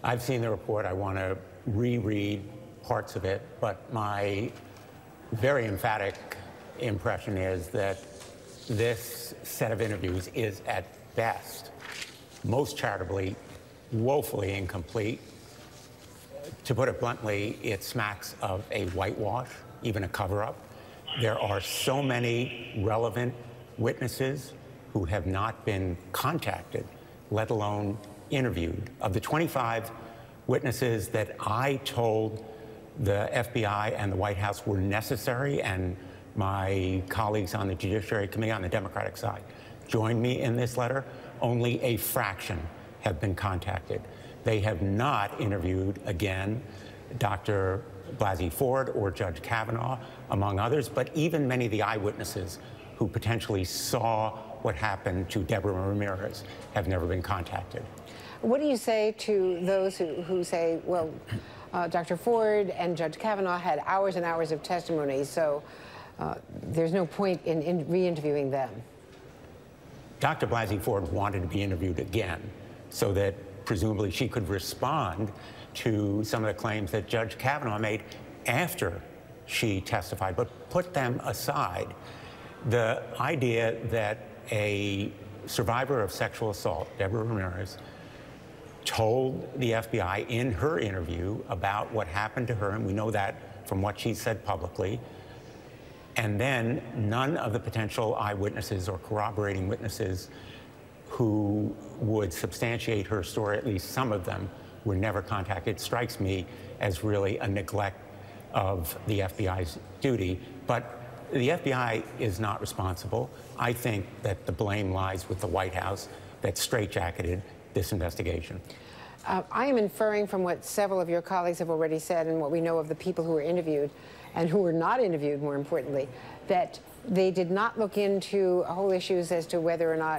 I've seen the report. I want to reread parts of it, but my very emphatic impression is that this set of interviews is, at best, most charitably, woefully incomplete. To put it bluntly, it smacks of a whitewash, even a cover-up. There are so many relevant witnesses who have not been contacted, let alone interviewed. Of the 25 witnesses that I told the FBI and the White House were necessary, and my colleagues on the Judiciary Committee on the Democratic side joined me in this letter, only a fraction have been contacted. They have not interviewed, again, Dr. Blasey Ford or Judge Kavanaugh, among others, but even many of the eyewitnesses who potentially saw what happened to Deborah Ramirez have never been contacted. What do you say to those who say, well, Dr. Ford and Judge Kavanaugh had hours and hours of testimony, so there's no point in re-interviewing them? Dr. Blasey Ford wanted to be interviewed again so that presumably she could respond to some of the claims that Judge Kavanaugh made after she testified. But put them aside, the idea that a survivor of sexual assault, Deborah Ramirez, told the FBI in her interview about what happened to her, and we know that from what she said publicly, and then none of the potential eyewitnesses or corroborating witnesses who would substantiate her story, at least some of them, were never contacted, strikes me as really a neglect of the FBI's duty. But the FBI is not responsible. I think that the blame lies with the White House that straitjacketed this investigation. I am inferring from what several of your colleagues have already said and what we know of the people who were interviewed and who were not interviewed, more importantly, that they did not look into whole issues as to whether or not